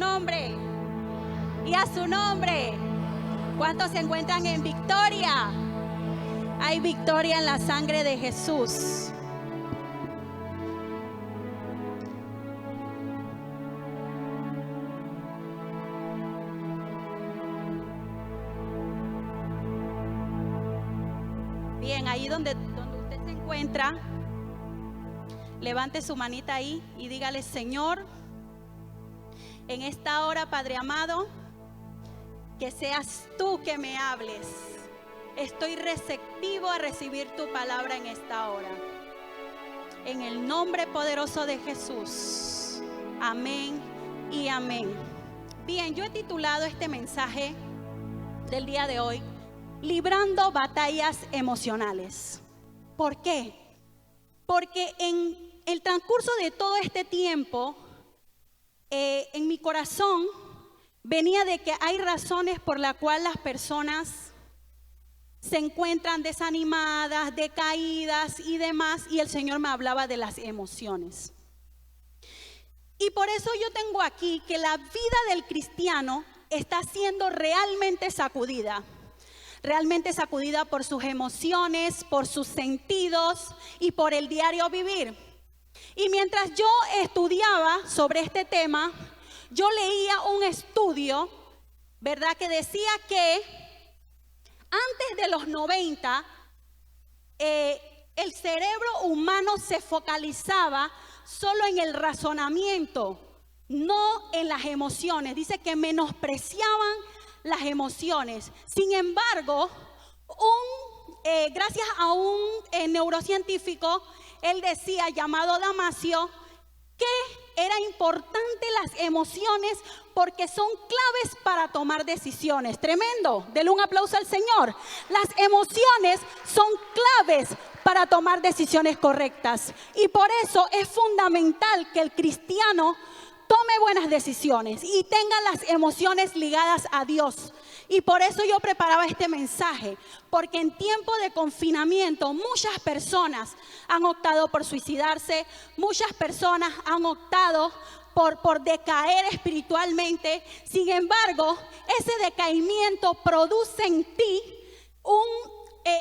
nombre. Y a su nombre. ¿Cuántos se encuentran en victoria? Hay victoria en la sangre de Jesús. Bien, ahí donde usted se encuentra, levante su manita ahí y dígale: Señor, en esta hora, Padre amado, que seas tú que me hables. Estoy receptivo a recibir tu palabra en esta hora. En el nombre poderoso de Jesús. Amén y amén. Bien, yo he titulado este mensaje del día de hoy: Librando batallas emocionales. ¿Por qué? Porque en el transcurso de todo este tiempo, en mi corazón venía de que hay razones por las cuales las personas se encuentran desanimadas, decaídas y demás, y el Señor me hablaba de las emociones. Y por eso yo tengo aquí que la vida del cristiano está siendo realmente sacudida por sus emociones, por sus sentidos y por el diario vivir. Y mientras yo estudiaba sobre este tema, yo leía un estudio, ¿verdad?, que decía que antes de los 90, el cerebro humano se focalizaba solo en el razonamiento, no en las emociones. Dice que menospreciaban las emociones. Sin embargo, gracias a un neurocientífico, él decía, llamado Damasio, que era importante las emociones porque son claves para tomar decisiones. Tremendo. Denle un aplauso al Señor. Las emociones son claves para tomar decisiones correctas. Y por eso es fundamental que el cristiano tome buenas decisiones y tenga las emociones ligadas a Dios. Y por eso yo preparaba este mensaje, porque en tiempo de confinamiento muchas personas han optado por suicidarse, muchas personas han optado por decaer espiritualmente. Sin embargo, ese decaimiento produce en ti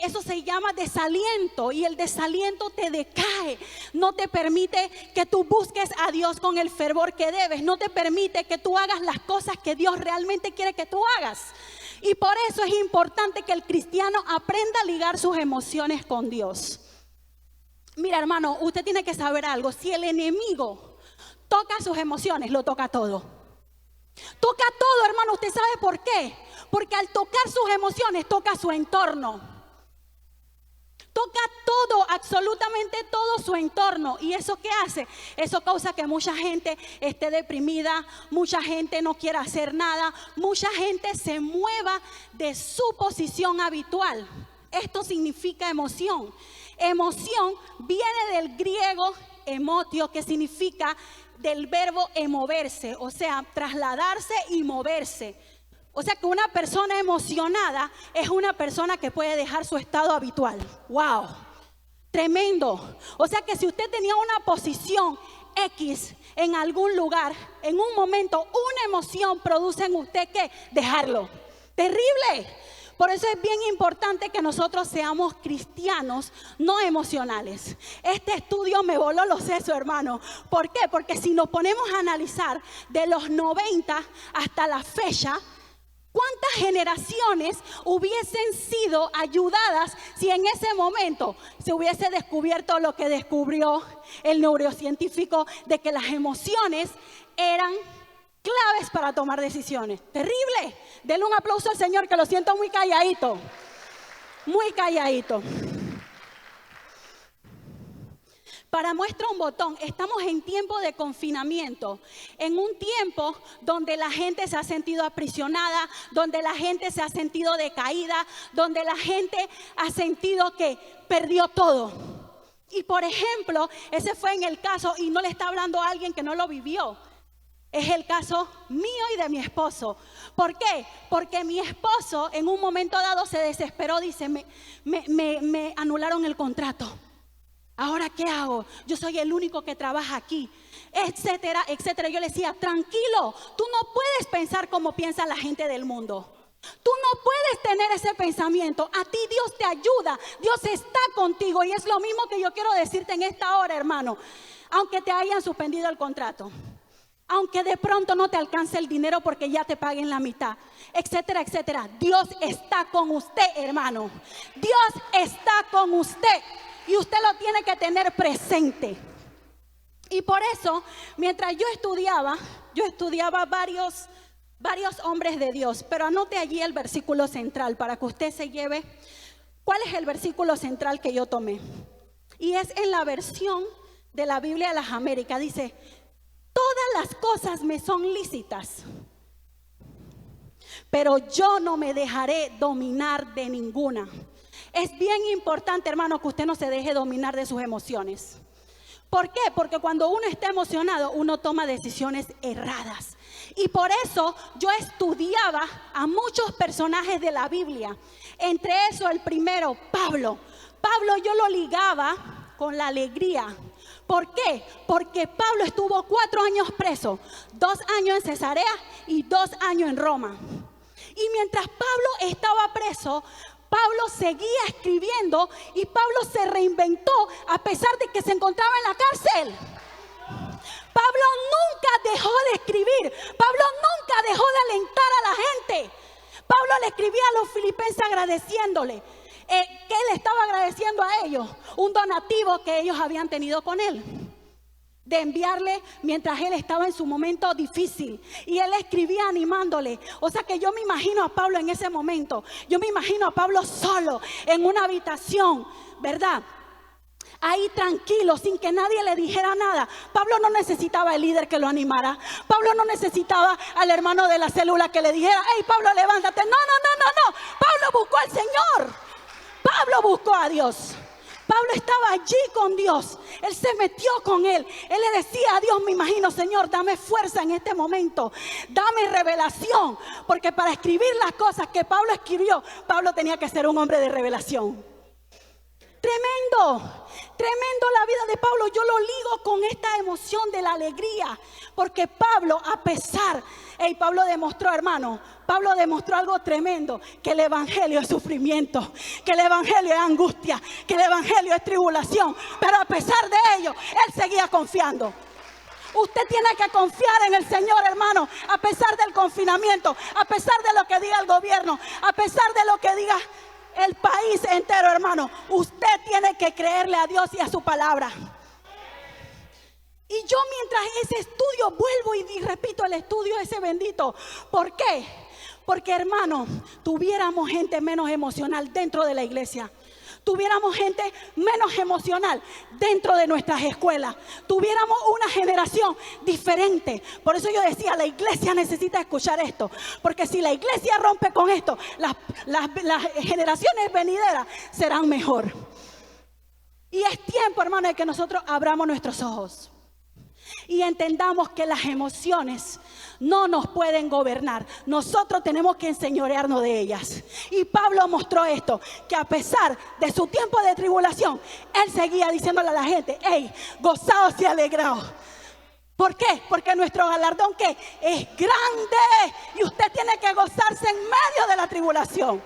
eso se llama desaliento, y el desaliento te decae, no te permite que tú busques a Dios con el fervor que debes, no te permite que tú hagas las cosas que Dios realmente quiere que tú hagas. Y por eso es importante que el cristiano aprenda a ligar sus emociones con Dios. Mira, hermano, usted tiene que saber algo: si el enemigo toca sus emociones, lo toca todo. Toca todo, hermano. ¿Usted sabe por qué? Porque al tocar sus emociones, toca su entorno. Toca todo, absolutamente todo su entorno. ¿Y eso qué hace? Eso causa que mucha gente esté deprimida, mucha gente no quiera hacer nada, mucha gente se mueva de su posición habitual. Esto significa emoción. Emoción viene del griego emotio, que significa del verbo emoverse, o sea, trasladarse y moverse. O sea que una persona emocionada es una persona que puede dejar su estado habitual. ¡Wow! Tremendo. O sea que si usted tenía una posición X en algún lugar, en un momento una emoción produce en usted que dejarlo. ¡Terrible! Por eso es bien importante que nosotros seamos cristianos, no emocionales. Este estudio me voló los sesos, hermano. ¿Por qué? Porque si nos ponemos a analizar de los 90 hasta la fecha, ¿cuántas generaciones hubiesen sido ayudadas si en ese momento se hubiese descubierto lo que descubrió el neurocientífico, de que las emociones eran claves para tomar decisiones? Terrible. Denle un aplauso al Señor, que lo siento muy calladito. Muy calladito. Para muestra un botón, estamos en tiempo de confinamiento, en un tiempo donde la gente se ha sentido aprisionada, donde la gente se ha sentido decaída, donde la gente ha sentido que perdió todo. Y por ejemplo, ese fue en el caso, y no le está hablando a alguien que no lo vivió, es el caso mío y de mi esposo. ¿Por qué? Porque mi esposo en un momento dado se desesperó, dice, me anularon el contrato. ¿Ahora qué hago? Yo soy el único que trabaja aquí. etcétera, etcétera. Yo le decía, tranquilo, tú no puedes pensar como piensa la gente del mundo. Tú no puedes tener ese pensamiento. A ti Dios te ayuda, Dios está contigo. Y es lo mismo que yo quiero decirte en esta hora, hermano. Aunque te hayan suspendido el contrato, aunque de pronto no te alcance el dinero porque ya te paguen la mitad, etcétera, etcétera, Dios está con usted, hermano. Dios está con usted y usted lo tiene que tener presente. Y por eso, mientras yo estudiaba varios hombres de Dios, pero anote allí el versículo central para que usted se lleve. ¿Cuál es el versículo central que yo tomé? Y es en la versión de la Biblia de las Américas. Dice: todas las cosas me son lícitas, pero yo no me dejaré dominar de ninguna. Es bien importante, hermano, que usted no se deje dominar de sus emociones. ¿Por qué? Porque cuando uno está emocionado, uno toma decisiones erradas. Y por eso yo estudiaba a muchos personajes de la Biblia. Entre eso, el primero, Pablo. Pablo yo lo ligaba con la alegría. ¿Por qué? Porque Pablo estuvo 4 años preso, 2 años en Cesarea y 2 años en Roma. Y mientras Pablo estaba preso, Pablo seguía escribiendo y Pablo se reinventó a pesar de que se encontraba en la cárcel. Pablo nunca dejó de escribir. Pablo nunca dejó de alentar a la gente. Pablo le escribía a los filipenses agradeciéndole. ¿Qué le estaba agradeciendo a ellos? Un donativo que ellos habían tenido con él, de enviarle mientras él estaba en su momento difícil. Y él escribía animándole. O sea que yo me imagino a Pablo en ese momento. Yo me imagino a Pablo solo en una habitación, ¿verdad? Ahí tranquilo, sin que nadie le dijera nada. Pablo no necesitaba el líder que lo animara. Pablo no necesitaba al hermano de la célula que le dijera: hey, Pablo, levántate. No. Pablo buscó al Señor. Pablo buscó a Dios. Pablo estaba allí con Dios. Él se metió con él. Él le decía a Dios, me imagino: Señor, dame fuerza en este momento. Dame revelación. Porque para escribir las cosas que Pablo escribió, Pablo tenía que ser un hombre de revelación. Tremendo la vida de Pablo. Yo lo ligo con esta emoción de la alegría. Porque Pablo, a pesar, Pablo demostró, hermano, Pablo demostró algo tremendo: que el evangelio es sufrimiento, que el evangelio es angustia, que el evangelio es tribulación. Pero a pesar de ello, él seguía confiando. Usted tiene que confiar en el Señor, hermano, a pesar del confinamiento, a pesar de lo que diga el gobierno, a pesar de lo que diga el país entero, hermano. Usted tiene que creerle a Dios y a su palabra. Y yo, mientras ese estudio, vuelvo y repito el estudio ese bendito. ¿Por qué? Porque, hermano, tuviéramos gente menos emocional dentro de la iglesia. Tuviéramos gente menos emocional dentro de nuestras escuelas. Tuviéramos una generación diferente. Por eso yo decía, la iglesia necesita escuchar esto. Porque si la iglesia rompe con esto, las generaciones venideras serán mejor. Y es tiempo, hermano, de que nosotros abramos nuestros ojos y entendamos que las emociones no nos pueden gobernar. Nosotros tenemos que enseñorearnos de ellas. Y Pablo mostró esto, que a pesar de su tiempo de tribulación, él seguía diciéndole a la gente: hey, gozaos y alegraos. ¿Por qué? Porque nuestro galardón, ¿qué? Es grande. Y usted tiene que gozarse en medio de la tribulación.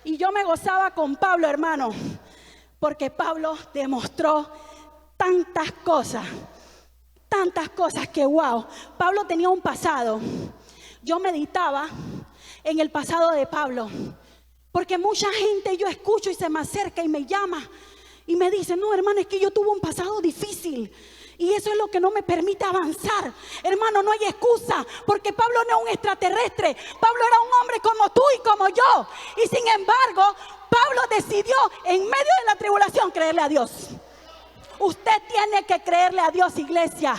Y yo me gozaba con Pablo, hermano, porque Pablo demostró tantas cosas que wow. Pablo tenía un pasado. Yo meditaba en el pasado de Pablo, porque mucha gente yo escucho y se me acerca y me llama y me dice: no, hermano, es que yo tuve un pasado difícil y eso es lo que no me permite avanzar. Hermano, no hay excusa, porque Pablo no es un extraterrestre. Pablo era un hombre como tú y como yo. Y sin embargo, Pablo decidió en medio de la tribulación creerle a Dios. Usted tiene que creerle a Dios, iglesia.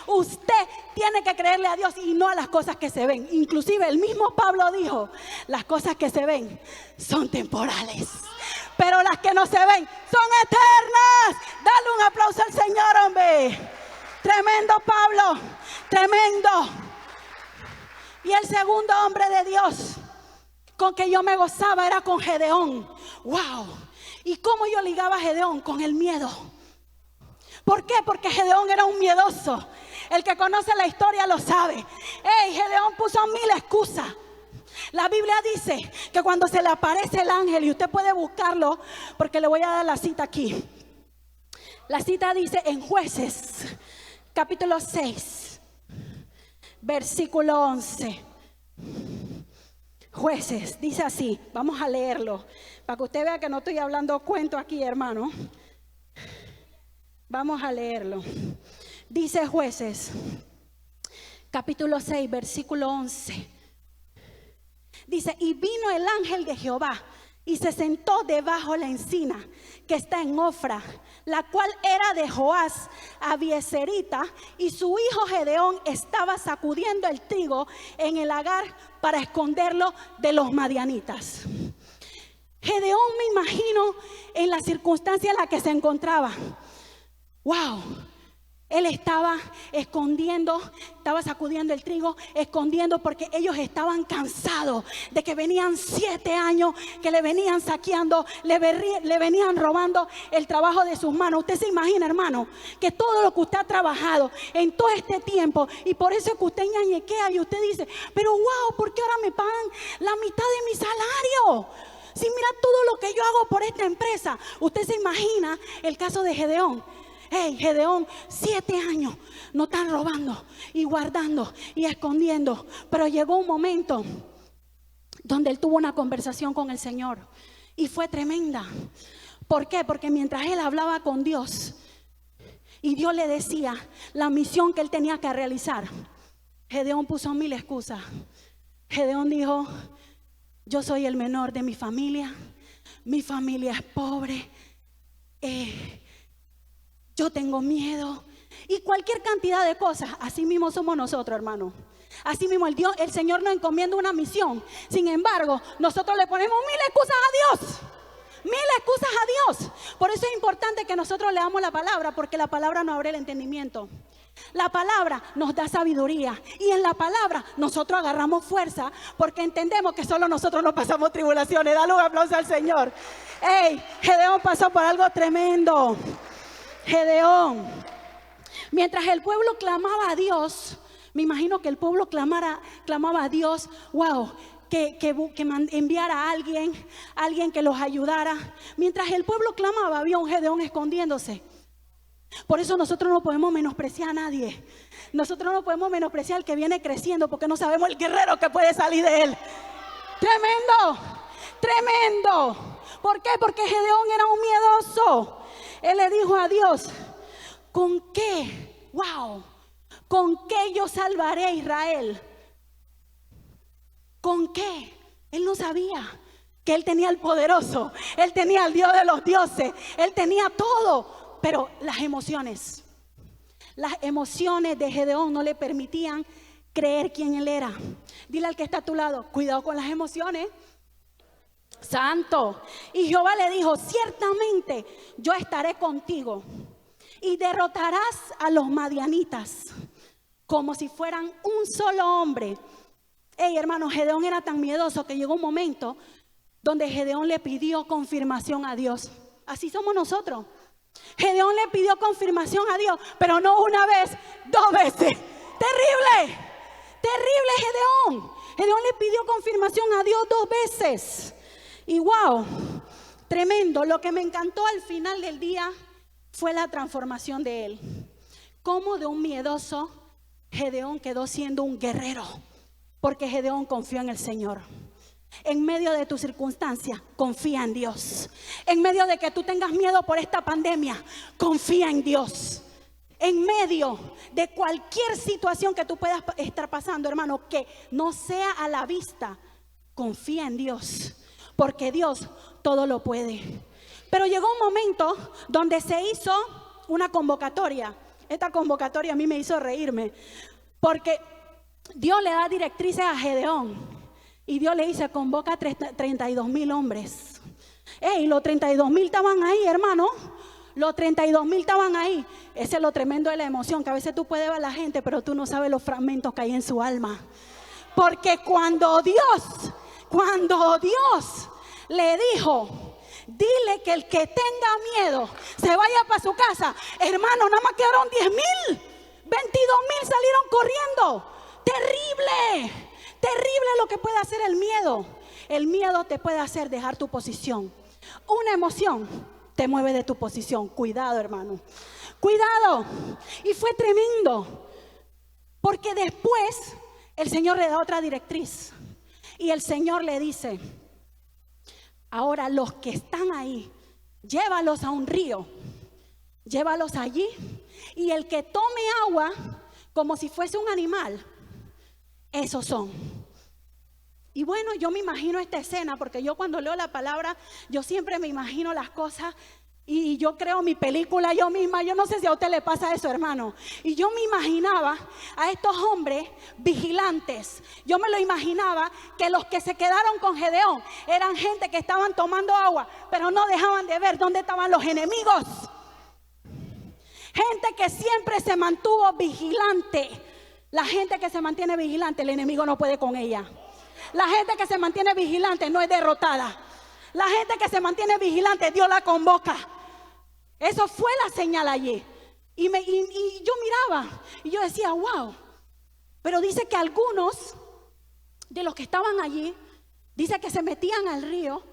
Usted tiene que creerle a Dios y no a las cosas que se ven. Inclusive el mismo Pablo dijo: las cosas que se ven son temporales, pero las que no se ven son eternas. Dale un aplauso al Señor, hombre. Tremendo Pablo, tremendo. Y el segundo hombre de Dios con que yo me gozaba era con Gedeón. Wow. ¿Y cómo yo ligaba a Gedeón? Con el miedo. ¿Por qué? Porque Gedeón era un miedoso. El que conoce la historia lo sabe. Gedeón puso 1000 excusas. La Biblia dice que cuando se le aparece el ángel, y usted puede buscarlo porque le voy a dar la cita aquí. La cita dice en Jueces, capítulo 6, versículo 11. Jueces, dice así, vamos a leerlo, para que usted vea que no estoy hablando cuento aquí, hermano. Vamos a leerlo. Dice Jueces, capítulo 6, versículo 11. Dice, y vino el ángel de Jehová y se sentó debajo la encina que está en Ofra, la cual era de Joás Abieserita, y su hijo Gedeón estaba sacudiendo el trigo en el lagar para esconderlo de los madianitas. Gedeón, me imagino en la circunstancia en la que se encontraba. Wow. Él estaba escondiendo, estaba sacudiendo el trigo, escondiendo, porque ellos estaban cansados de que venían 7 años, que le venían saqueando, le venían robando el trabajo de sus manos. Usted se imagina, hermano, que todo lo que usted ha trabajado en todo este tiempo, y por eso es que usted ñañequea y usted dice, pero wow, ¿por qué ahora me pagan la mitad de mi salario? Si mira todo lo que yo hago por esta empresa. Usted se imagina el caso de Gedeón. Gedeón, 7 años no están robando y guardando y escondiendo. Pero llegó un momento donde él tuvo una conversación con el Señor y fue tremenda. ¿Por qué? Porque mientras él hablaba con Dios y Dios le decía la misión que él tenía que realizar, Gedeón puso 1000 excusas. Gedeón dijo, yo soy el menor de mi familia es pobre, yo tengo miedo, y cualquier cantidad de cosas. Así mismo somos nosotros, hermano. Así mismo el Señor nos encomienda una misión. Sin embargo, nosotros le ponemos 1000 excusas a Dios. 1000 excusas a Dios. Por eso es importante que nosotros leamos la palabra, porque la palabra nos abre el entendimiento. La palabra nos da sabiduría, y en la palabra nosotros agarramos fuerza, porque entendemos que solo nosotros no pasamos tribulaciones. Dale un aplauso al Señor. Gedeón pasó por algo tremendo. Gedeón, mientras el pueblo clamaba a Dios, me imagino que el pueblo clamaba a Dios, wow, que enviara a alguien que los ayudara. Mientras el pueblo clamaba, había un Gedeón escondiéndose. Por eso nosotros no podemos menospreciar a nadie. Nosotros no podemos menospreciar al que viene creciendo, porque no sabemos el guerrero que puede salir de él. Tremendo, tremendo. ¿Por qué? Porque Gedeón era un miedoso. Él le dijo a Dios, ¿con qué? Wow, ¿con qué yo salvaré a Israel? ¿Con qué? Él no sabía que él tenía el poderoso, él tenía al Dios de los dioses, él tenía todo, pero las emociones de Gedeón no le permitían creer quién él era. Dile al que está a tu lado, cuidado con las emociones. Santo. Y Jehová le dijo, ciertamente yo estaré contigo y derrotarás a los madianitas como si fueran un solo hombre. Hermano, Gedeón era tan miedoso que llegó un momento donde Gedeón le pidió confirmación a Dios. Así somos nosotros. Gedeón le pidió confirmación a Dios, pero no una vez, 2 veces. Terrible, terrible Gedeón. Gedeón le pidió confirmación a Dios 2 veces. Y wow, tremendo. Lo que me encantó al final del día fue la transformación de él. Cómo de un miedoso Gedeón quedó siendo un guerrero, porque Gedeón confió en el Señor. En medio de tu circunstancia, confía en Dios. En medio de que tú tengas miedo por esta pandemia, confía en Dios. En medio de cualquier situación que tú puedas estar pasando, hermano, que no sea a la vista, confía en Dios. Porque Dios todo lo puede. Pero llegó un momento donde se hizo una convocatoria. Esta convocatoria a mí me hizo reírme, porque Dios le da directrices a Gedeón. Y Dios le dice, convoca 32,000 hombres. Los 32,000 estaban ahí, hermano. Los 32,000 estaban ahí. Ese es lo tremendo de la emoción, que a veces tú puedes ver a la gente, pero tú no sabes los fragmentos que hay en su alma. Porque cuando Dios le dijo Dile que el que tenga miedo se vaya para su casa. Hermano, nada más quedaron 10,000. 22,000 salieron corriendo. Terrible, terrible lo que puede hacer el miedo. El miedo te puede hacer dejar tu posición. Una emoción te mueve de tu posición. Cuidado, hermano. Cuidado. Y fue tremendo. Porque después el Señor le da otra directriz. Y el Señor le dice: ahora los que están ahí, llévalos a un río. Llévalos allí. Y el que tome agua como si fuese un animal, esos son. Y bueno, yo me imagino esta escena, porque yo cuando leo la palabra, yo siempre me imagino las cosas y yo creo mi película yo misma. Yo no sé si a usted le pasa eso, hermano. Y yo me imaginaba a estos hombres vigilantes. Yo me lo imaginaba que los que se quedaron con Gedeón eran gente que estaban tomando agua, pero no dejaban de ver dónde estaban los enemigos. Gente que siempre se mantuvo vigilante. La gente que se mantiene vigilante, el enemigo no puede con ella. La gente que se mantiene vigilante no es derrotada. La gente que se mantiene vigilante, Dios la convoca. Eso fue la señal allí. Y yo miraba y yo decía, wow. Pero dice que algunos de los que estaban allí, dice que se metían al río,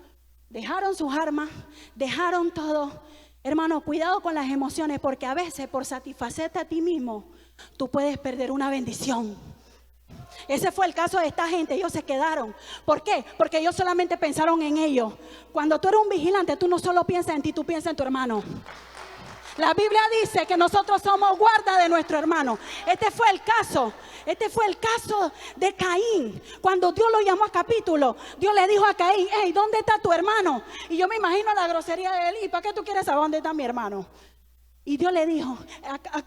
dejaron sus armas, dejaron todo. Hermano, cuidado con las emociones, porque a veces por satisfacerte a ti mismo, tú puedes perder una bendición. Ese fue el caso de esta gente. Ellos se quedaron. ¿Por qué? Porque ellos solamente pensaron en ellos. Cuando tú eres un vigilante, tú no solo piensas en ti, tú piensas en tu hermano. La Biblia dice que nosotros somos guarda de nuestro hermano. Este fue el caso de Caín. Cuando Dios lo llamó a capítulo, Dios le dijo a Caín: hey, ¿dónde está tu hermano? Y yo me imagino la grosería de él: ¿y para qué tú quieres saber dónde está mi hermano? Y Dios le dijo,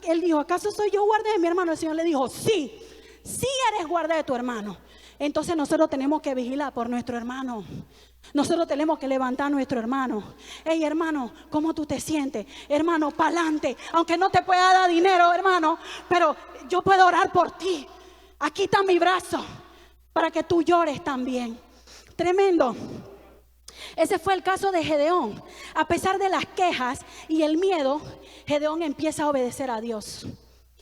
él dijo: ¿acaso soy yo guarda de mi hermano? El Señor le dijo: sí, sí eres guarda de tu hermano. Entonces nosotros tenemos que vigilar por nuestro hermano. Nosotros tenemos que levantar a nuestro hermano. Hey, hermano, ¿cómo tú te sientes? Hermano, pa'lante. Aunque no te pueda dar dinero, hermano, pero yo puedo orar por ti. Aquí está mi brazo para que tú llores también. Tremendo. Ese fue el caso de Gedeón. A pesar de las quejas y el miedo, Gedeón empieza a obedecer a Dios.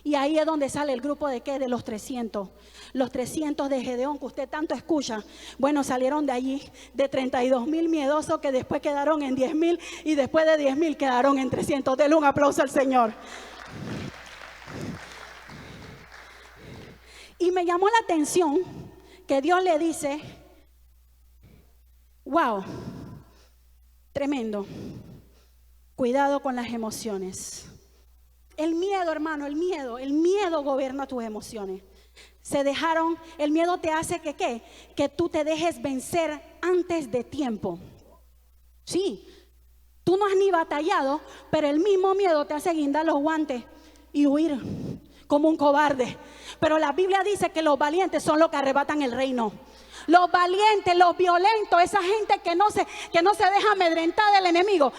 Y ahí es donde sale el grupo de ¿qué? De los 300. Los 300 de Gedeón que usted tanto escucha. Bueno, salieron de allí de 32,000 miedosos que después quedaron en 10,000 y después de 10,000 quedaron en 300. Denle un aplauso al Señor. Y me llamó la atención que Dios le dice: wow, tremendo. Cuidado con las emociones. El miedo, hermano, el miedo gobierna tus emociones. El miedo te hace que ¿qué? Que tú te dejes vencer antes de tiempo. Sí, tú no has ni batallado, pero el mismo miedo te hace guindar los guantes y huir como un cobarde. Pero la Biblia dice que los valientes son los que arrebatan el reino. Los valientes, los violentos, esa gente que no se deja amedrentar del enemigo,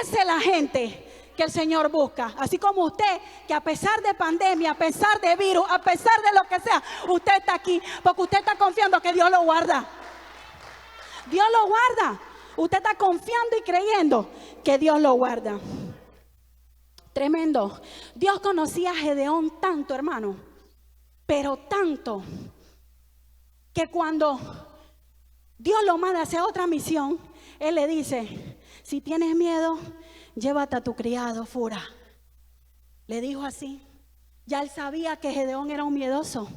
esa es la gente que el Señor busca. Así como usted, que a pesar de pandemia, a pesar de virus, a pesar de lo que sea, usted está aquí porque usted está confiando que Dios lo guarda. Dios lo guarda. Usted está confiando y creyendo que Dios lo guarda. Tremendo. Dios conocía a Gedeón tanto, hermano, pero tanto, que cuando Dios lo manda hacia otra misión, Él le dice: si tienes miedo, llévate a tu criado, Fura. Le dijo así. Ya él sabía que Gedeón era un miedoso.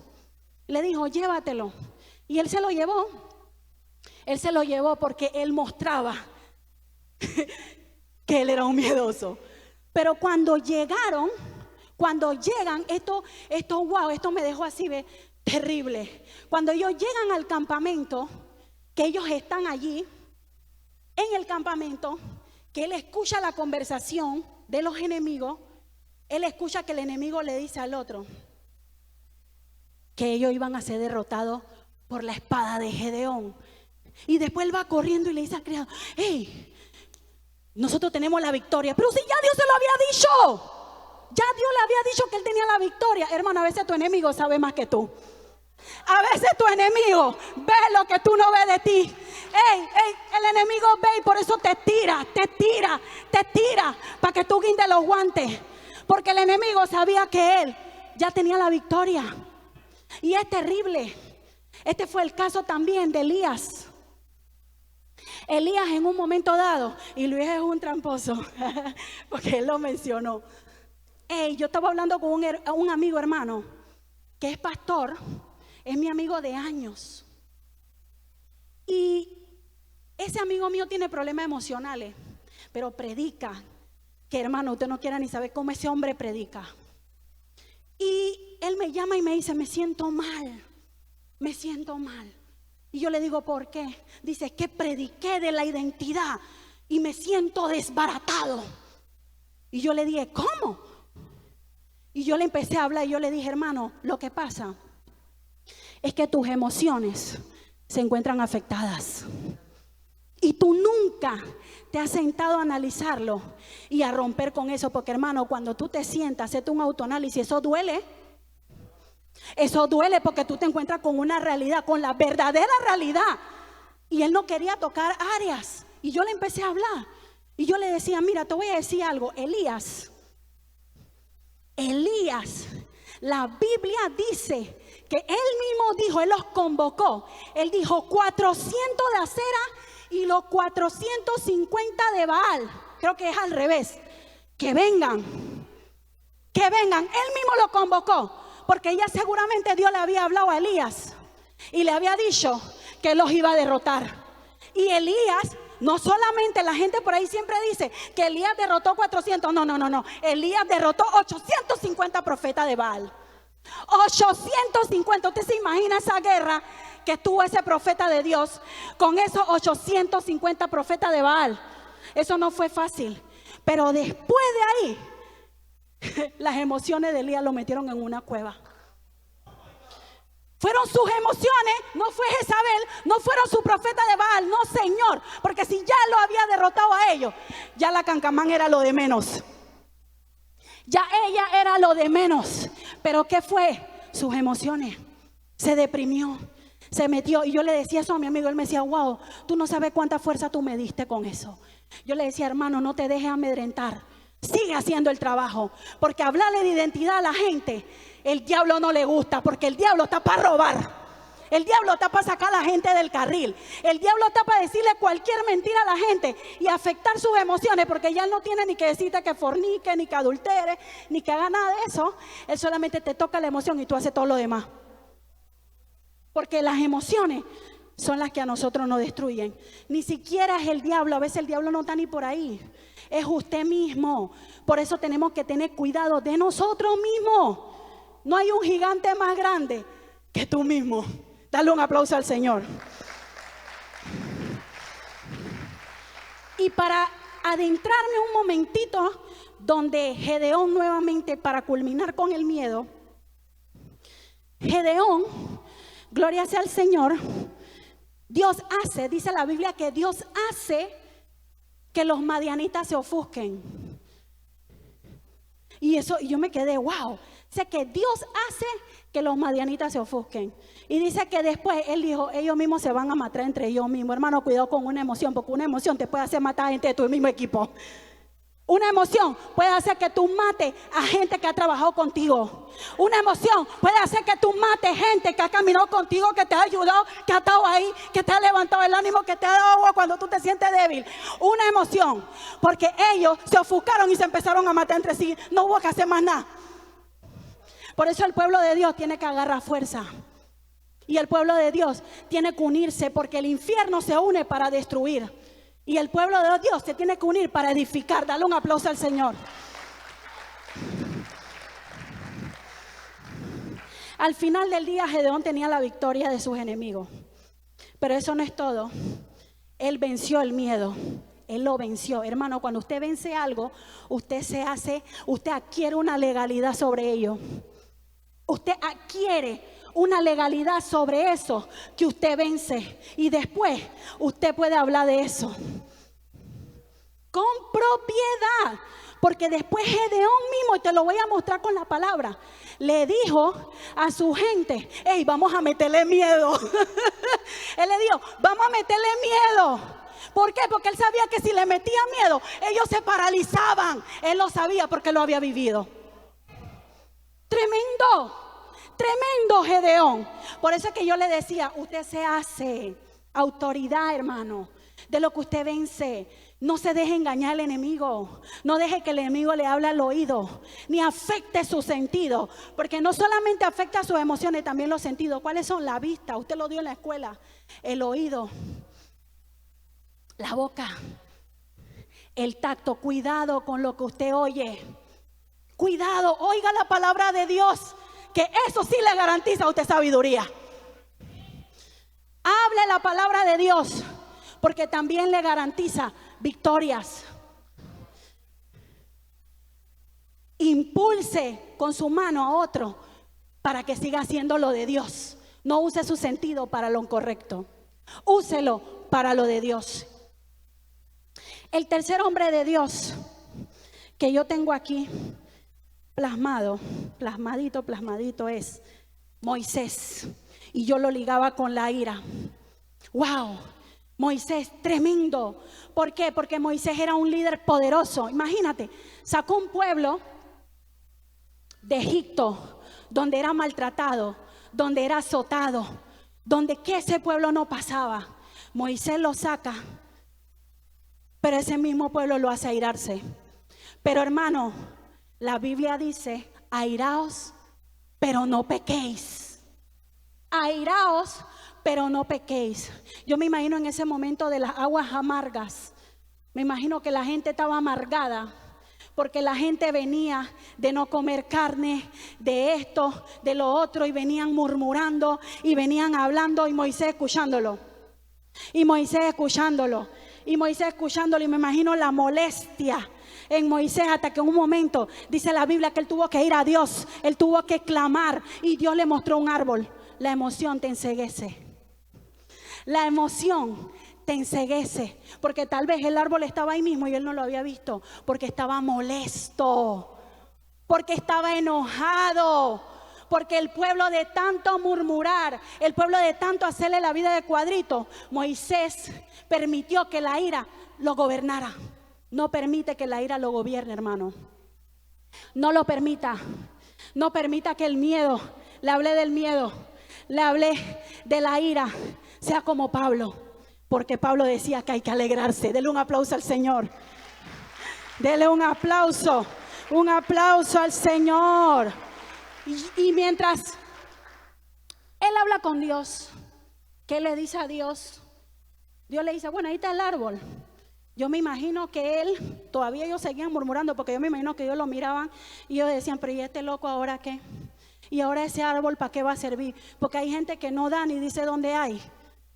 Le dijo: llévatelo. Y él se lo llevó. Él se lo llevó porque él mostraba que él era un miedoso. Pero cuando llegan, esto me dejó así, terrible. Cuando ellos llegan al campamento, que ellos están allí, en el campamento, que él escucha la conversación de los enemigos, él escucha que el enemigo le dice al otro que ellos iban a ser derrotados por la espada de Gedeón. Y después él va corriendo y le dice al criado: hey, nosotros tenemos la victoria. Pero si ya Dios se lo había dicho, ya Dios le había dicho que él tenía la victoria. Hermano, a veces tu enemigo sabe más que tú. A veces tu enemigo ve lo que tú no ves de ti. El enemigo ve y por eso te tira para que tú guindes los guantes. Porque el enemigo sabía que él ya tenía la victoria. Y es terrible. Este fue el caso también de Elías. Elías en un momento dado, y Luis es un tramposo, porque él lo mencionó. Yo estaba hablando con un amigo hermano, que es pastor, es mi amigo de años. Y ese amigo mío tiene problemas emocionales, pero predica. Que hermano, usted no quiera ni saber cómo ese hombre predica. Y él me llama y me dice, me siento mal. Y yo le digo, ¿por qué? Dice, es que prediqué de la identidad y me siento desbaratado. Y yo le dije, ¿cómo? Y yo le empecé a hablar y yo le dije, hermano, lo que pasa es que tus emociones se encuentran afectadas. Y tú nunca te has sentado a analizarlo y a romper con eso. Porque hermano, cuando tú te sientas, hazte un autoanálisis, eso duele. Eso duele porque tú te encuentras con una realidad, con la verdadera realidad. Y él no quería tocar áreas. Y yo le empecé a hablar. Y yo le decía, mira, te voy a decir algo. Elías, la Biblia dice que él mismo dijo, él los convocó. Él dijo 400 de acera y los 450 de Baal. Creo que es al revés. Que vengan. Él mismo lo convocó. Porque ya seguramente Dios le había hablado a Elías y le había dicho que los iba a derrotar. Y Elías, no solamente, la gente por ahí siempre dice que Elías derrotó 400. No. Elías derrotó 850 profetas de Baal. 850. ¿Usted se imagina esa guerra que tuvo ese profeta de Dios con esos 850 profetas de Baal? Eso no fue fácil. Pero después de ahí, las emociones de Elías lo metieron en una cueva. Fueron sus emociones, no fue Jezabel, no fueron su profeta de Baal, no señor. Porque si ya lo había derrotado a ellos, ya la cancamán era lo de menos. Ya ella era lo de menos. Pero ¿qué fue? Sus emociones. Se deprimió, se metió. Y yo le decía eso a mi amigo, él me decía, wow, tú no sabes cuánta fuerza tú me diste con eso. Yo le decía, hermano, no te dejes amedrentar. Sigue haciendo el trabajo, porque hablarle de identidad a la gente, el diablo no le gusta, porque el diablo está para robar. El diablo está para sacar a la gente del carril. El diablo está para decirle cualquier mentira a la gente y afectar sus emociones, porque ya él no tiene ni que decirte que fornique, ni que adultere, ni que haga nada de eso. Él solamente te toca la emoción y tú haces todo lo demás. Porque las emociones son las que a nosotros nos destruyen. Ni siquiera es el diablo, a veces el diablo no está ni por ahí. Es usted mismo. Por eso tenemos que tener cuidado de nosotros mismos. No hay un gigante más grande que tú mismo. Dale un aplauso al Señor. Y para adentrarme un momentito donde Gedeón nuevamente, para culminar con el miedo, Gedeón, gloria sea al Señor, Dios hace, dice la Biblia que Dios hace que los madianitas se ofusquen. Y eso, yo me quedé, wow. Dice que Dios hace que los madianitas se ofusquen. Y dice que después él dijo, ellos mismos se van a matar entre ellos mismos. Hermano, cuidado con una emoción, porque una emoción te puede hacer matar a gente de tu mismo equipo. Una emoción puede hacer que tú mates a gente que ha trabajado contigo. Una emoción puede hacer que tú mates gente que ha caminado contigo, que te ha ayudado, que ha estado ahí, que te ha levantado el ánimo, que te ha dado agua cuando tú te sientes débil. Una emoción, porque ellos se ofuscaron y se empezaron a matar entre sí. No hubo que hacer más nada. Por eso el pueblo de Dios tiene que agarrar fuerza. Y el pueblo de Dios tiene que unirse, porque el infierno se une para destruir. Y el pueblo de Dios se tiene que unir para edificar. Dale un aplauso al Señor. Al final del día, Gedeón tenía la victoria de sus enemigos. Pero eso no es todo. Él venció el miedo. Él lo venció. Hermano, cuando usted vence algo, usted adquiere una legalidad sobre ello. Usted adquiere una legalidad sobre eso que usted vence. Y después usted puede hablar de eso con propiedad. Porque después Gedeón mismo, y te lo voy a mostrar con la palabra, le dijo a su gente: hey, vamos a meterle miedo. Él le dijo: vamos a meterle miedo. ¿Por qué? Porque él sabía que si le metía miedo, ellos se paralizaban. Él lo sabía porque lo había vivido. Tremendo, tremendo Gedeón. Por eso es que yo le decía: usted se hace autoridad, hermano, de lo que usted vence. No se deje engañar al enemigo. No deje que el enemigo le hable al oído, ni afecte su sentido. Porque no solamente afecta sus emociones, también los sentidos. ¿Cuáles son? La vista, usted lo dio en la escuela. El oído, la boca, el tacto. Cuidado con lo que usted oye. Cuidado, oiga la palabra de Dios, que eso sí le garantiza a usted sabiduría. Hable la palabra de Dios, porque también le garantiza victorias. Impulse con su mano a otro para que siga haciendo lo de Dios. No use su sentido para lo incorrecto. Úselo para lo de Dios. El tercer hombre de Dios que yo tengo aquí plasmadito es Moisés. Y yo lo ligaba con la ira. ¡Wow! Moisés, tremendo. ¿Por qué? Porque Moisés era un líder poderoso. Imagínate, sacó un pueblo de Egipto donde era maltratado, donde era azotado, donde que ese pueblo no pasaba. Moisés lo saca, pero ese mismo pueblo lo hace airarse. Pero hermano, la Biblia dice: airaos, pero no pequéis. Airaos, pero no pequéis. Yo me imagino en ese momento de las aguas amargas. Me imagino que la gente estaba amargada, porque la gente venía de no comer carne, de esto, de lo otro, y venían murmurando y venían hablando, y Moisés escuchándolo. Y Moisés escuchándolo. Y Moisés escuchándolo. Y me imagino la molestia en Moisés, hasta que en un momento dice la Biblia que él tuvo que ir a Dios. Él tuvo que clamar y Dios le mostró un árbol. La emoción te enceguece. La emoción te enceguece, porque tal vez el árbol estaba ahí mismo y él no lo había visto, porque estaba molesto, porque estaba enojado, porque el pueblo de tanto murmurar, el pueblo de tanto hacerle la vida de cuadrito, Moisés permitió que la ira lo gobernara. No permite que la ira lo gobierne, hermano. No lo permita. No permita que el miedo, le hablé del miedo, le hablé de la ira, sea como Pablo, porque Pablo decía que hay que alegrarse. Dele un aplauso al Señor. Dele un aplauso al Señor. Y mientras él habla con Dios, ¿qué le dice a Dios? Dios le dice: bueno, ahí está el árbol. Yo me imagino que él, todavía ellos seguían murmurando, porque yo me imagino que ellos lo miraban y ellos decían: pero ¿y este loco ahora qué? ¿Y ahora ese árbol para qué va a servir? Porque hay gente que no da ni dice dónde hay.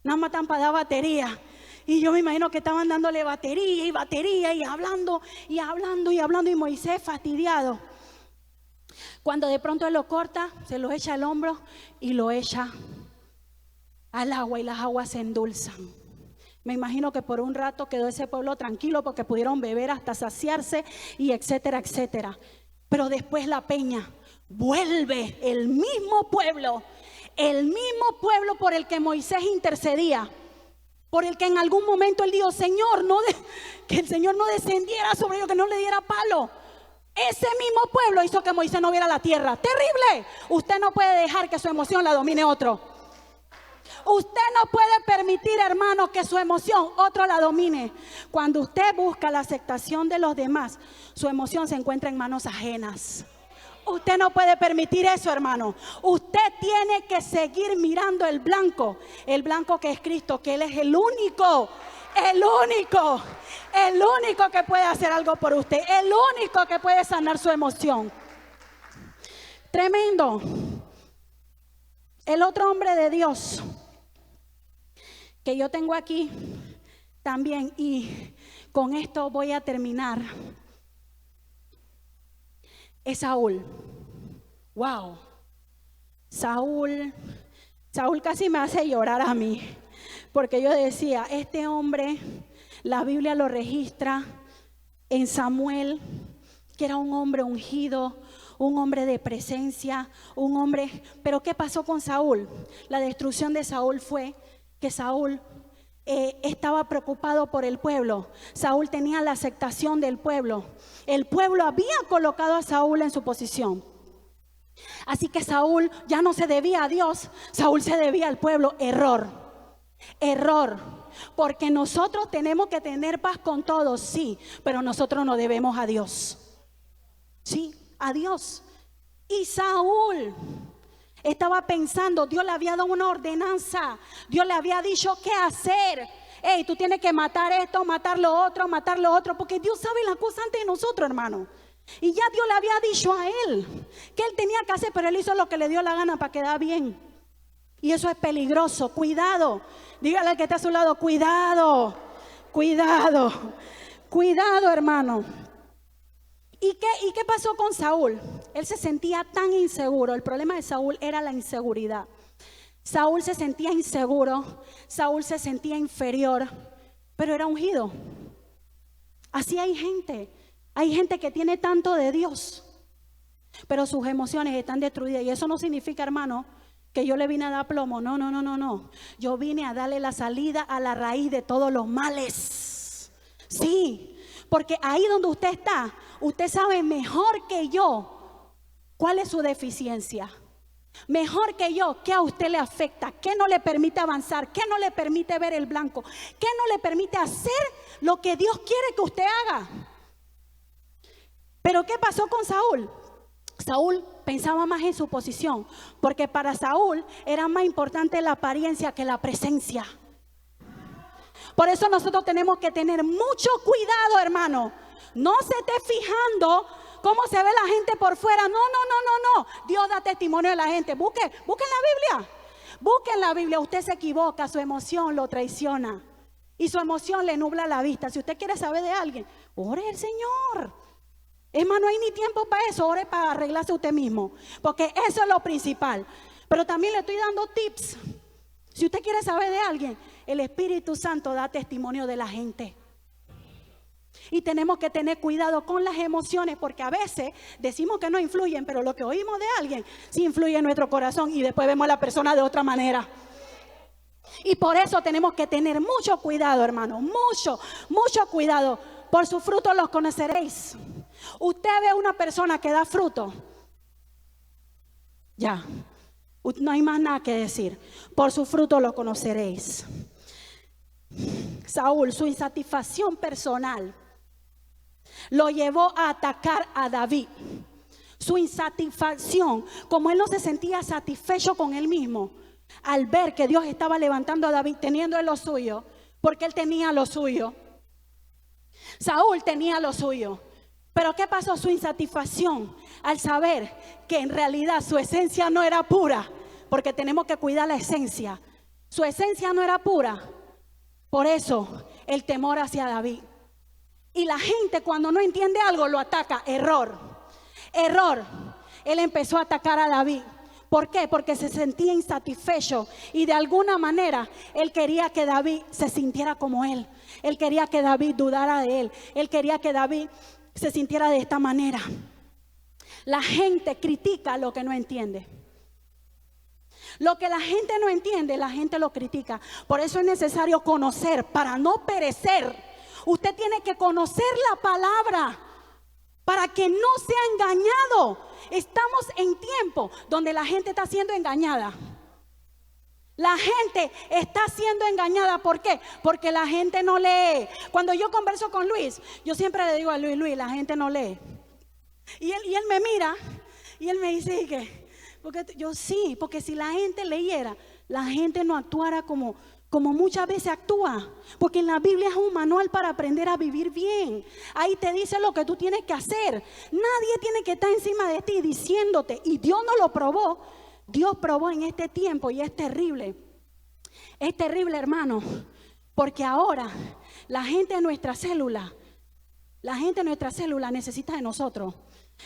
Nada más están para dar batería. Y yo me imagino que estaban dándole batería y hablando y hablando y hablando. Y Moisés fastidiado. Cuando de pronto él lo corta, se lo echa al hombro y lo echa al agua, y las aguas se endulzan. Me imagino que por un rato quedó ese pueblo tranquilo, porque pudieron beber hasta saciarse y etcétera, etcétera. Pero después la peña vuelve, el mismo pueblo por el que Moisés intercedía, por el que en algún momento él dijo: Señor, que el Señor no descendiera sobre ellos, que no le diera palo. Ese mismo pueblo hizo que Moisés no viera la tierra. Terrible. Usted no puede dejar que su emoción la domine otro. Usted no puede permitir, hermano, que su emoción otro la domine. Cuando usted busca la aceptación de los demás, su emoción se encuentra en manos ajenas. Usted no puede permitir eso, hermano. Usted tiene que seguir mirando el blanco que es Cristo, que Él es el único que puede hacer algo por usted, el único que puede sanar su emoción. Tremendo. El otro hombre de Dios que yo tengo aquí también, y con esto voy a terminar, es Saúl. Wow. Saúl casi me hace llorar a mí, porque yo decía: este hombre, la Biblia lo registra en Samuel que era un hombre ungido, un hombre de presencia, un hombre. Pero ¿qué pasó con Saúl? La destrucción de Saúl fue que Saúl estaba preocupado por el pueblo. Saúl tenía la aceptación del pueblo. El pueblo había colocado a Saúl en su posición. Así que Saúl ya no se debía a Dios, Saúl se debía al pueblo. Error, porque nosotros tenemos que tener paz con todos, sí, pero nosotros no debemos a Dios. Sí, a Dios. Y Saúl estaba pensando, Dios le había dado una ordenanza, Dios le había dicho qué hacer. Hey, tú tienes que matar esto, matar lo otro, porque Dios sabe las cosas antes de nosotros, hermano. Y ya Dios le había dicho a él que él tenía que hacer, pero él hizo lo que le dio la gana para quedar bien. Y eso es peligroso. Cuidado. Dígale al que está a su lado, cuidado, hermano. ¿Y qué pasó con Saúl? Él se sentía tan inseguro. El problema de Saúl era la inseguridad. Saúl se sentía inseguro, Saúl se sentía inferior, pero era ungido. Así hay gente que tiene tanto de Dios, pero sus emociones están destruidas. Y eso no significa, hermano, que yo le vine a dar plomo. No. Yo vine a darle la salida a la raíz de todos los males. Sí, porque ahí donde usted está, usted sabe mejor que yo cuál es su deficiencia. Mejor que yo, ¿qué a usted le afecta? ¿Qué no le permite avanzar? ¿Qué no le permite ver el blanco? ¿Qué no le permite hacer lo que Dios quiere que usted haga? Pero ¿qué pasó con Saúl? Saúl pensaba más en su posición, porque para Saúl era más importante la apariencia que la presencia. Por eso nosotros tenemos que tener mucho cuidado, hermano. No se esté fijando cómo se ve la gente por fuera. No. Dios da testimonio de la gente. Busquen la Biblia. Busquen la Biblia. Usted se equivoca, su emoción lo traiciona. Y su emoción le nubla la vista. Si usted quiere saber de alguien, ore al Señor. Es más, no hay ni tiempo para eso. Ore para arreglarse usted mismo. Porque eso es lo principal. Pero también le estoy dando tips. Si usted quiere saber de alguien, el Espíritu Santo da testimonio de la gente. Y tenemos que tener cuidado con las emociones, porque a veces decimos que no influyen, pero lo que oímos de alguien sí influye en nuestro corazón y después vemos a la persona de otra manera. Y por eso tenemos que tener mucho cuidado, hermano, mucho cuidado. Por sus frutos los conoceréis. Usted ve una persona que da fruto, ya, no hay más nada que decir. Por sus frutos los conoceréis. Saúl, su insatisfacción personal lo llevó a atacar a David. Su insatisfacción, como él no se sentía satisfecho con él mismo, al ver que Dios estaba levantando a David, teniendo lo suyo, porque él tenía lo suyo. Saúl tenía lo suyo. Pero ¿qué pasó? Su insatisfacción al saber que en realidad su esencia no era pura, porque tenemos que cuidar la esencia. Su esencia no era pura. Por eso el temor hacia David. Y la gente cuando no entiende algo lo ataca. Error. Él empezó a atacar a David. ¿Por qué? Porque se sentía insatisfecho y de alguna manera él quería que David se sintiera como él. Él quería que David dudara de él. Él quería que David se sintiera de esta manera. La gente critica lo que no entiende. Lo que la gente no entiende, la gente lo critica. Por eso es necesario conocer para no perecer. Usted tiene que conocer la palabra para que no sea engañado. Estamos en tiempo donde la gente está siendo engañada. La gente está siendo engañada. ¿Por qué? Porque la gente no lee. Cuando yo converso con Luis, yo siempre le digo a Luis, la gente no lee. Y él me mira y él me dice que, porque si la gente leyera, la gente no actuara como muchas veces actúa. Porque en la Biblia es un manual para aprender a vivir bien. Ahí te dice lo que tú tienes que hacer. Nadie tiene que estar encima de ti diciéndote. Y Dios no lo probó. Dios probó en este tiempo y es terrible. Es terrible, hermano. Porque ahora la gente de nuestra célula necesita de nosotros.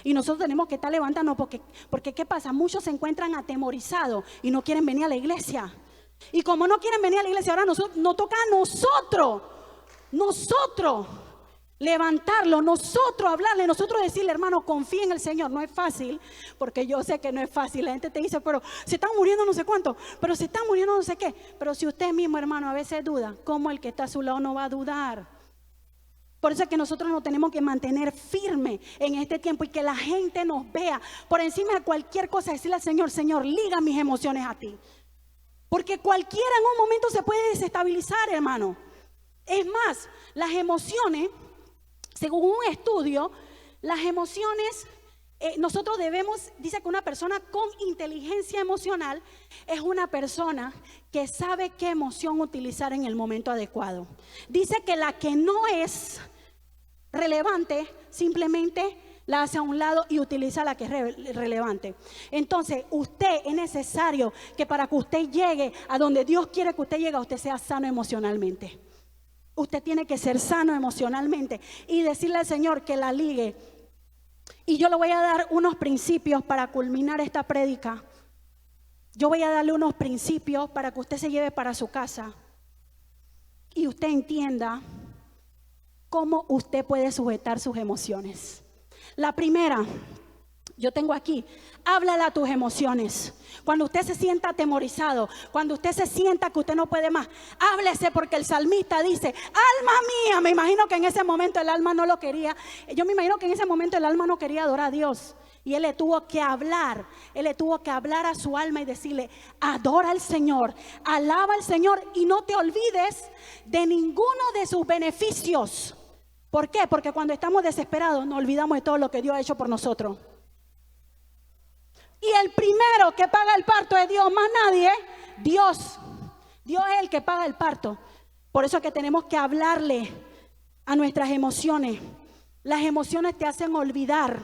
Y nosotros tenemos que estar levantando porque ¿qué pasa? Muchos se encuentran atemorizados y no quieren venir a la iglesia. Y como no quieren venir a la iglesia, ahora nos toca a nosotros levantarlo, nosotros hablarle, nosotros decirle, hermano, confía en el Señor. No es fácil, porque yo sé que no es fácil. La gente te dice, pero se están muriendo no sé cuánto, pero se están muriendo no sé qué. Pero si usted mismo, hermano, a veces duda, ¿cómo el que está a su lado no va a dudar? Por eso es que nosotros nos tenemos que mantener firmes en este tiempo y que la gente nos vea por encima de cualquier cosa. Decirle al Señor, Señor, liga mis emociones a ti. Porque cualquiera en un momento se puede desestabilizar, hermano. Es más, las emociones, según un estudio, las emociones, nosotros debemos, dice que una persona con inteligencia emocional es una persona que sabe qué emoción utilizar en el momento adecuado. Dice que la que no es relevante, simplemente la hace a un lado y utiliza la que es relevante. Entonces, usted es necesario que para que usted llegue a donde Dios quiere que usted llegue, usted sea sano emocionalmente. Usted tiene que ser sano emocionalmente y decirle al Señor que la ligue. Y yo le voy a dar unos principios para culminar esta prédica. Yo voy a darle unos principios para que usted se lleve para su casa y usted entienda cómo usted puede sujetar sus emociones. La primera, yo tengo aquí, háblale a tus emociones. Cuando usted se sienta atemorizado, cuando usted se sienta que usted no puede más, háblese, porque el salmista dice, alma mía, me imagino que en ese momento el alma no lo quería. Yo me imagino que en ese momento el alma no quería adorar a Dios. Y él le tuvo que hablar a su alma y decirle, adora al Señor, alaba al Señor y no te olvides de ninguno de sus beneficios. ¿Por qué? Porque cuando estamos desesperados nos olvidamos de todo lo que Dios ha hecho por nosotros. Y el primero que paga el parto es Dios, más nadie, Dios. Dios es el que paga el parto. Por eso es que tenemos que hablarle a nuestras emociones. Las emociones te hacen olvidar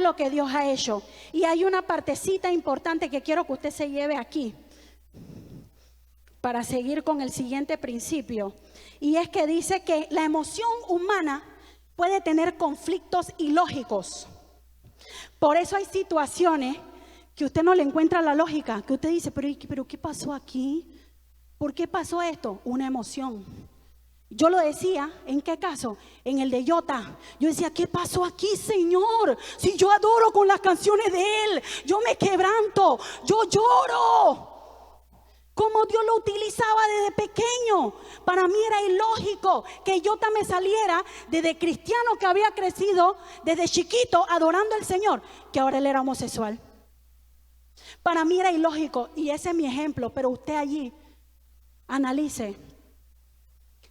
lo que Dios ha hecho. Y hay una partecita importante que quiero que usted se lleve aquí para seguir con el siguiente principio. Y es que dice que la emoción humana puede tener conflictos ilógicos. Por eso hay situaciones que usted no le encuentra la lógica, que usted dice, pero ¿qué pasó aquí? ¿Por qué pasó esto? Una emoción. Yo lo decía, ¿en qué caso? En el de Jota. Yo decía, ¿qué pasó aquí, Señor? Si yo adoro con las canciones de Él, yo me quebranto, yo lloro. Como Dios lo utilizaba desde pequeño. Para mí era ilógico que Jota me saliera desde cristiano que había crecido desde chiquito adorando al Señor, que ahora él era homosexual. Para mí era ilógico y ese es mi ejemplo. Pero usted allí analice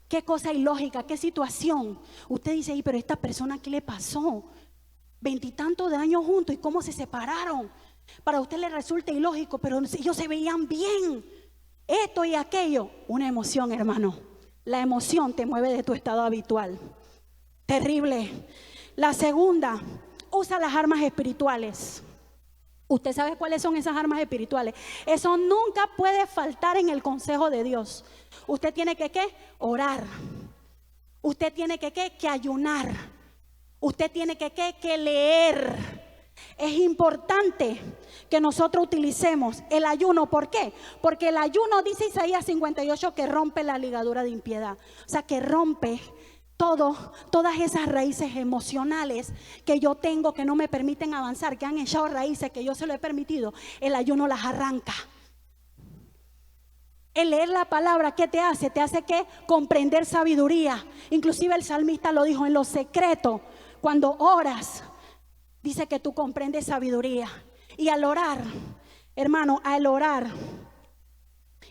qué cosa ilógica, qué situación. Usted dice, pero esta persona, ¿qué le pasó? 20 y tantos de años juntos y cómo se separaron. Para usted le resulta ilógico, pero ellos se veían bien. Esto y aquello, una emoción, hermano. La emoción te mueve de tu estado habitual. Terrible. La segunda, usa las armas espirituales. Usted sabe cuáles son esas armas espirituales. Eso nunca puede faltar en el consejo de Dios. Usted tiene que ¿qué? Orar. Usted tiene que ¿qué? Que ayunar. Usted tiene que ¿qué? Que leer. Es importante que nosotros utilicemos el ayuno. ¿Por qué? Porque el ayuno, dice Isaías 58, que rompe la ligadura de impiedad. O sea, que rompe todas esas raíces emocionales que yo tengo, que no me permiten avanzar, que han echado raíces que yo se lo he permitido. El ayuno las arranca. El leer la palabra, ¿qué te hace? Te hace ¿qué? Comprender sabiduría. Inclusive el salmista lo dijo, en lo secreto, cuando oras, dice que tú comprendes sabiduría. Y al orar, hermano, al orar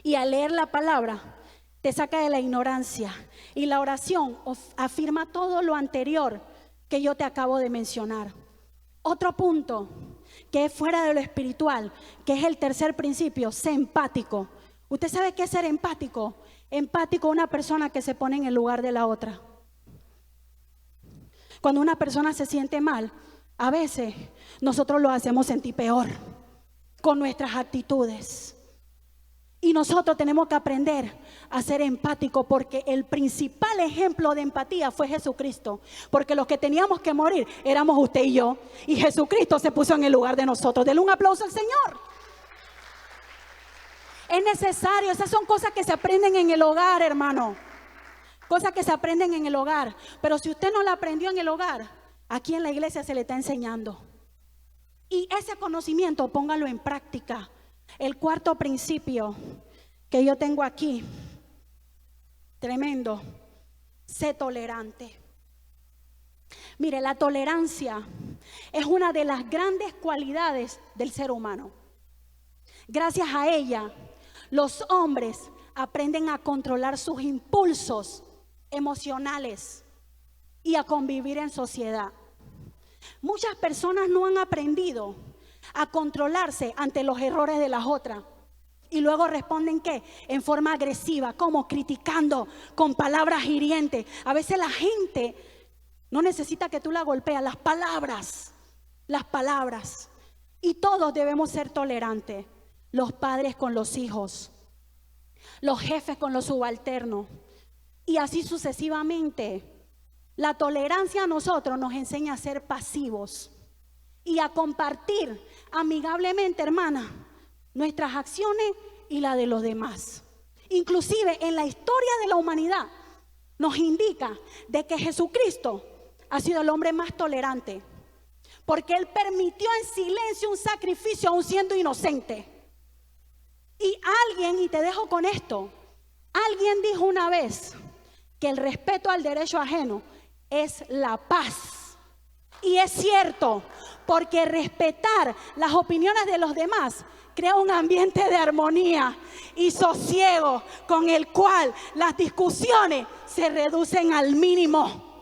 y al leer la palabra, te saca de la ignorancia. Y la oración afirma todo lo anterior que yo te acabo de mencionar. Otro punto que es fuera de lo espiritual, que es el tercer principio, sé empático. ¿Usted sabe qué es ser empático? Empático es una persona que se pone en el lugar de la otra. Cuando una persona se siente mal, a veces nosotros lo hacemos sentir peor con nuestras actitudes. Y nosotros tenemos que aprender a ser empáticos, porque el principal ejemplo de empatía fue Jesucristo. Porque los que teníamos que morir éramos usted y yo. Y Jesucristo se puso en el lugar de nosotros. Denle un aplauso al Señor. Es necesario, esas son cosas que se aprenden en el hogar, hermano. Cosas que se aprenden en el hogar. Pero si usted no la aprendió en el hogar, aquí en la iglesia se le está enseñando. Y ese conocimiento póngalo en práctica. El cuarto principio que yo tengo aquí, tremendo, sé tolerante. Mire, la tolerancia es una de las grandes cualidades del ser humano. Gracias a ella, los hombres aprenden a controlar sus impulsos emocionales y a convivir en sociedad. Muchas personas no han aprendido a controlarse ante los errores de las otras y luego responden ¿qué? En forma agresiva, como criticando con palabras hirientes. A veces la gente no necesita que tú la golpees, las palabras. Y todos debemos ser tolerantes, los padres con los hijos, los jefes con los subalternos y así sucesivamente. La tolerancia a nosotros nos enseña a ser pasivos y a compartir amigablemente, hermana, nuestras acciones y la de los demás. Inclusive en la historia de la humanidad nos indica de que Jesucristo ha sido el hombre más tolerante, porque Él permitió en silencio un sacrificio aún siendo inocente. Y alguien, y te dejo con esto, alguien dijo una vez que el respeto al derecho ajeno es la paz. Y es cierto, porque respetar las opiniones de los demás crea un ambiente de armonía y sosiego con el cual las discusiones se reducen al mínimo.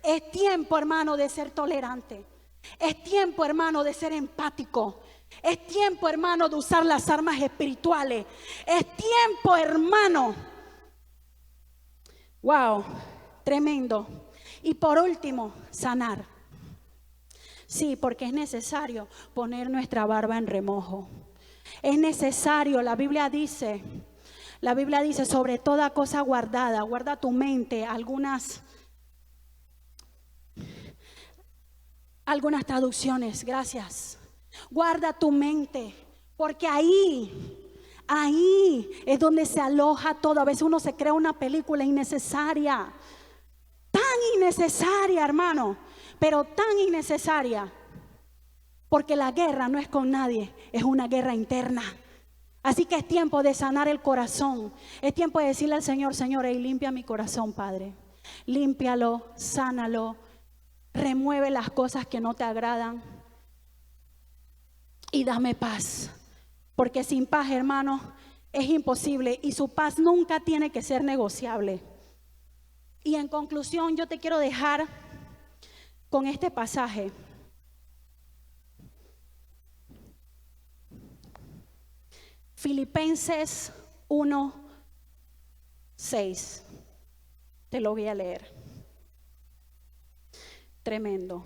Es tiempo, hermano, de ser tolerante. Es tiempo, hermano, de ser empático. Es tiempo, hermano, de usar las armas espirituales. Es tiempo, hermano. Wow, tremendo. Y por último, sanar. Sí, porque es necesario poner nuestra barba en remojo. Es necesario, la Biblia dice sobre toda cosa guardada, guarda tu mente. Algunas traducciones, gracias. Guarda tu mente, porque ahí es donde se aloja todo. A veces uno se crea una película innecesaria, tan innecesaria, hermano, pero tan innecesaria, porque la guerra no es con nadie, es una guerra interna. Así que es tiempo de sanar el corazón. Es tiempo de decirle al Señor: Señor, limpia mi corazón, Padre. Límpialo, sánalo, remueve las cosas que no te agradan y dame paz, porque sin paz, hermano, es imposible, y su paz nunca tiene que ser negociable. Y en conclusión, yo te quiero dejar con este pasaje. Filipenses 1:6. Te lo voy a leer. Tremendo.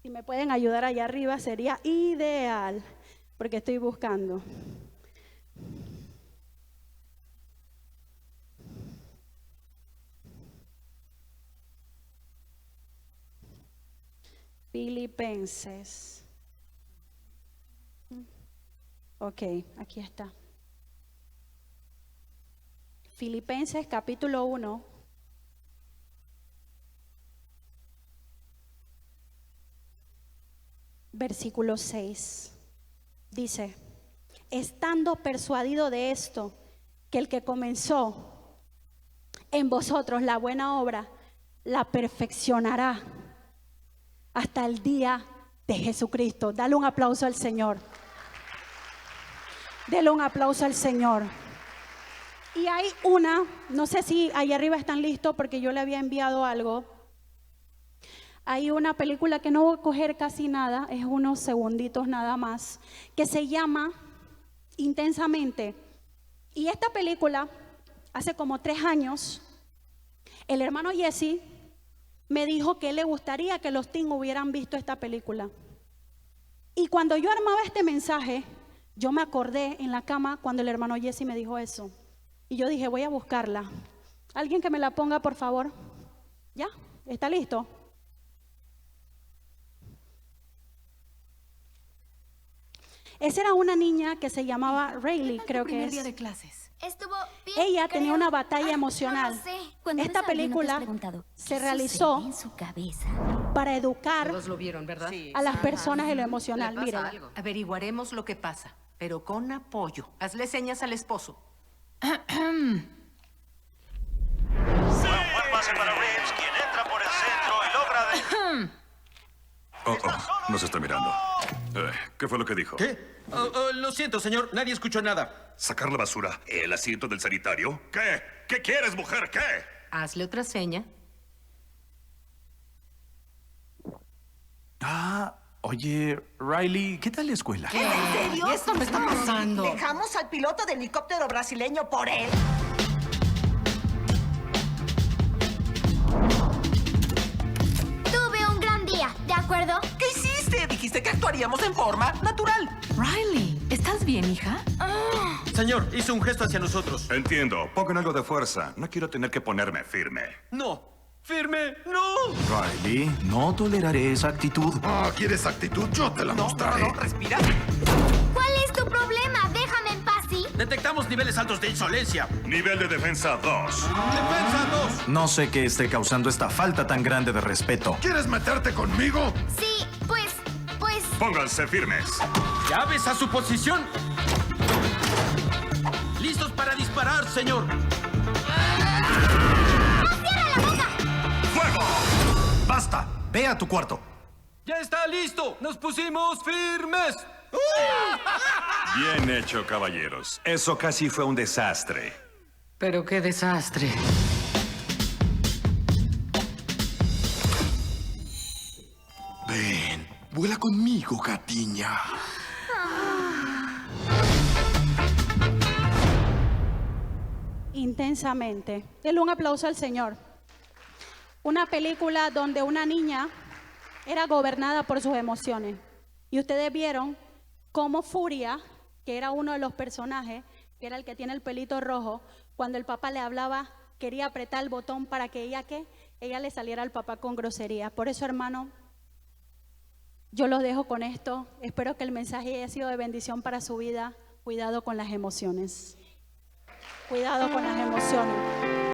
Si me pueden ayudar allá arriba sería ideal, porque estoy buscando. Filipenses. Ok, aquí está. Filipenses capítulo 1. Versículo 6. Dice: estando persuadido de esto, que el que comenzó en vosotros la buena obra, la perfeccionará hasta el día de Jesucristo. Dale un aplauso al Señor. Dele un aplauso al Señor. Y hay no sé si ahí arriba están listos, porque yo le había enviado algo. Hay una película que no voy a coger casi nada, es unos segunditos nada más, que se llama Intensamente. Y esta película, hace como 3 años, el hermano Jesse me dijo que le gustaría que los teens hubieran visto esta película. Y cuando yo armaba este mensaje, yo me acordé en la cama cuando el hermano Jesse me dijo eso. Y yo dije: voy a buscarla. Alguien que me la ponga, por favor. ¿Ya? ¿Está listo? Esa era una niña que se llamaba Rayleigh, creo que es. Día de clases. Estuvo bien ella tenía una batalla No emocional. sé. Cuando Esta ves a alguien, ¿no te has película preguntado se qué realizó sucede en su cabeza? para educar Todos lo vieron, ¿verdad? Sí. a las personas en lo Le emocional. pasa Miren, algo. Averiguaremos lo que pasa, pero con apoyo. Hazle señas al esposo. Buen pase para Reeves, quien entra por el centro y logra de... Nos está mirando. ¿Qué fue lo que dijo? ¿Qué? Lo siento, señor. Nadie escuchó nada. ¿Sacar la basura? ¿El asiento del sanitario? ¿Qué? ¿Qué quieres, mujer? ¿Qué? Hazle otra seña. Oye, Riley, ¿qué tal la escuela? ¿En serio? ¿Y esto me está pasando? ¿Dejamos al piloto de helicóptero brasileño por él? Tuve un gran día, ¿de acuerdo? ¿Qué hiciste? Dijiste que actuaríamos en forma natural. Riley, ¿estás bien, hija? Señor, hizo un gesto hacia nosotros. Entiendo. Pongan algo de fuerza. No quiero tener que ponerme firme. No. ¡Firme! ¡No! Riley, no toleraré esa actitud. ¿Quieres actitud? Yo te la mostraré. Respira. ¿Cuál es tu problema? Déjame en paz, ¿sí? Detectamos niveles altos de insolencia. Nivel de defensa 2. ¡Defensa 2! No sé qué esté causando esta falta tan grande de respeto. ¿Quieres meterte conmigo? Sí, pues... Pónganse firmes. ¡Llaves a su posición! ¡Listos para disparar, señor! ¡Fuego! ¡Basta! Ve a tu cuarto. ¡Ya está listo! ¡Nos pusimos firmes! Bien hecho, caballeros. Eso casi fue un desastre. Pero qué desastre. Ven, vuela conmigo, gatiña. intensamente. Denle un aplauso al Señor. Una película donde una niña era gobernada por sus emociones. Y ustedes vieron cómo Furia, que era uno de los personajes, que era el que tiene el pelito rojo, cuando el papá le hablaba, quería apretar el botón para que ella le saliera al papá con grosería. Por eso, hermano, yo los dejo con esto. Espero que el mensaje haya sido de bendición para su vida. Cuidado con las emociones. Cuidado con las emociones.